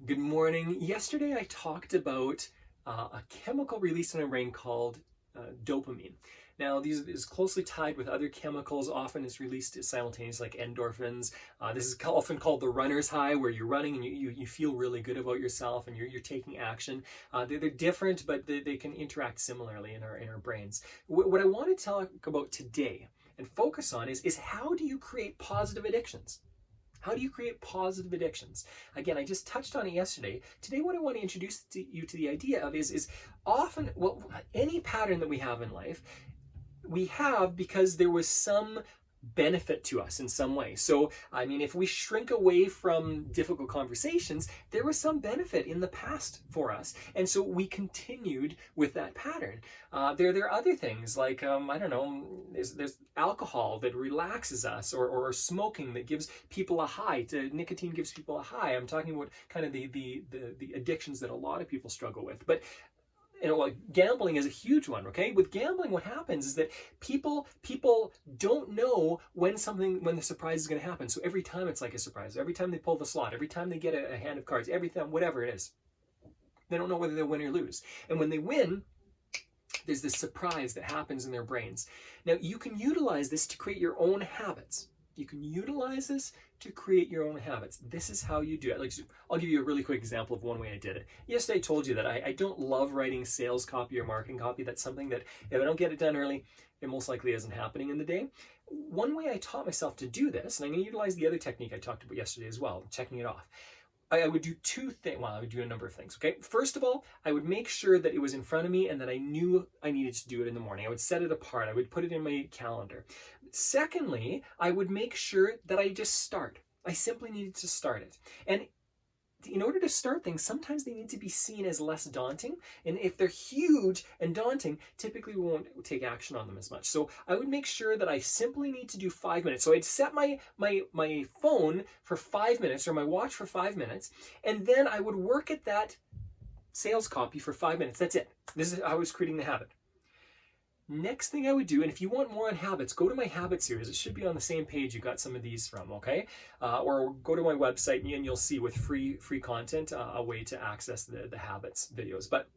Good morning. Yesterday I talked about a chemical released in our brain called dopamine. Now, these is closely tied with other chemicals. Often it's released simultaneously, like endorphins. This is often called the runner's high, where you're running and you feel really good about yourself and you're taking action. They're different, but they can interact similarly in our brains. What I want to talk about today and focus on is how do you create positive addictions? How do you create positive addictions? Again, I just touched on it yesterday. Today, what I want to introduce you to the idea of is often, well, any pattern that we have in life, we have because there was some benefit to us in some way. So, I mean, if we shrink away from difficult conversations, there was some benefit in the past for us. And so we continued with that pattern. There are other things like, I don't know, there's alcohol that relaxes us or smoking that gives people a high. Nicotine gives people a high. I'm talking about kind of the addictions that a lot of people struggle with. But like gambling is a huge one. Okay, with gambling, what happens is that people don't know when the surprise is going to happen. So every time it's like a surprise. Every time they pull the slot, every time they get a hand of cards, every time, whatever it is, they don't know whether they'll win or lose. And when they win, there's this surprise that happens in their brains. Now, you can utilize this to create your own habits. You can utilize this to create your own habits. This is how you do it. Like, I'll give you a really quick example of one way I did it. Yesterday I told you that I don't love writing sales copy or marketing copy. That's something that if I don't get it done early, it most likely isn't happening in the day. One way I taught myself to do this, and I'm going to utilize the other technique I talked about yesterday as well, checking it off. I would do two things. Well, I would do a number of things. Okay. First of all, I would make sure that it was in front of me and that I knew I needed to do it in the morning. I would set it apart. I would put it in my calendar. Secondly, I would make sure that I just start. I simply needed to start it. And in order to start things, sometimes they need to be seen as less daunting. And if they're huge and daunting, typically we won't take action on them as much. So I would make sure that I simply need to do 5 minutes. So I'd set my phone for 5 minutes or my watch for 5 minutes. And then I would work at that sales copy for 5 minutes. That's it. This is how I was creating the habit. Next thing I would do, and if you want more on habits, go to my habit series. It should be on the same page you got some of these from, okay? Or go to my website and you'll see with free content a way to access the habits videos. But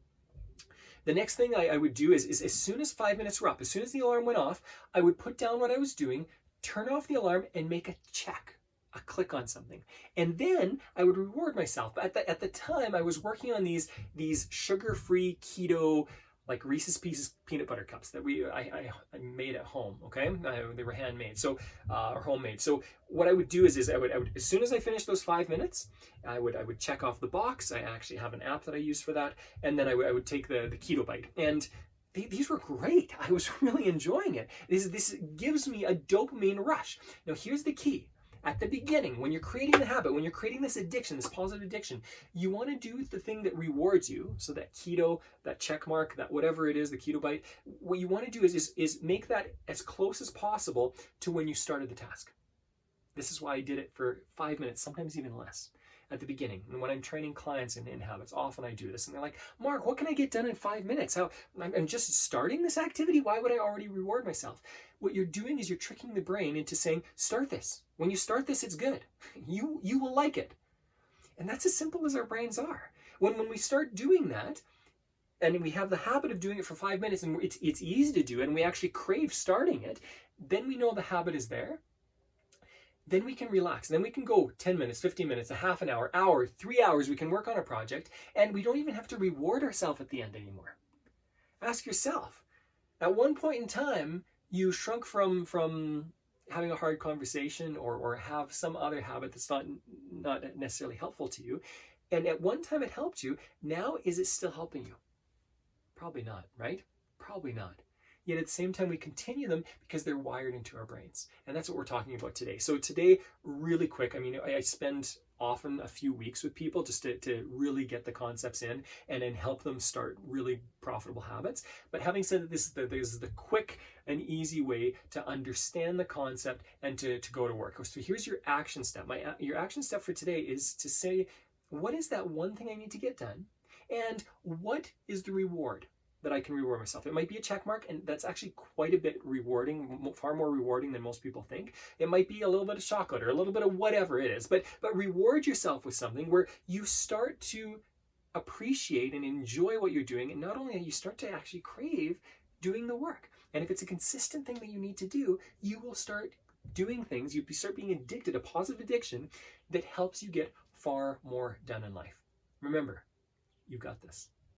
the next thing I would do is as soon as 5 minutes were up, as soon as the alarm went off, I would put down what I was doing, turn off the alarm, and make a check. A click on something, and then I would reward myself. At the time, I was working on these sugar-free keto, like Reese's Pieces peanut butter cups that I made at home. Okay, they were handmade, so or homemade. So what I would do is I would as soon as I finished those 5 minutes, I would check off the box. I actually have an app that I use for that, and then I would take the keto bite. And these were great. I was really enjoying it. This gives me a dopamine rush. Now here's the key. At the beginning, when you're creating the habit, when you're creating this addiction, this positive addiction, you want to do the thing that rewards you. So that keto, that check mark, that whatever it is, the keto bite, what you want to do is make that as close as possible to when you started the task. This is why I did it for 5 minutes, sometimes even less at the beginning. And when I'm training clients in habits, often I do this. And they're like, Mark, what can I get done in 5 minutes? I'm just starting this activity. Why would I already reward myself? What you're doing is you're tricking the brain into saying, start this. When you start this, it's good. You will like it. And that's as simple as our brains are. When we start doing that, and we have the habit of doing it for 5 minutes, and it's easy to do it, and we actually crave starting it, then we know the habit is there. Then we can relax. Then we can go 10 minutes, 15 minutes, a half an hour, 3 hours. We can work on a project, and we don't even have to reward ourselves at the end anymore. Ask yourself, at one point in time, you shrunk from having a hard conversation or have some other habit that's not necessarily helpful to you. And at one time it helped you. Now, is it still helping you? Probably not, right? Probably not. Yet at the same time, we continue them because they're wired into our brains. And that's what we're talking about today. So today, really quick, I mean, I spend often a few weeks with people just to really get the concepts in and then help them start really profitable habits. But having said that, this is the quick and easy way to understand the concept and to go to work. So here's your action step. Your action step for today is to say, what is that one thing I need to get done? And what is the reward? that I can reward myself. It might be a check mark, and that's actually quite a bit rewarding, far more rewarding than most people think. It might be a little bit of chocolate or a little bit of whatever it is, but reward yourself with something where you start to appreciate and enjoy what you're doing, and not only that, you start to actually crave doing the work. And if it's a consistent thing that you need to do, you will start doing things, you start being addicted, a positive addiction that helps you get far more done in life. Remember, you've got this.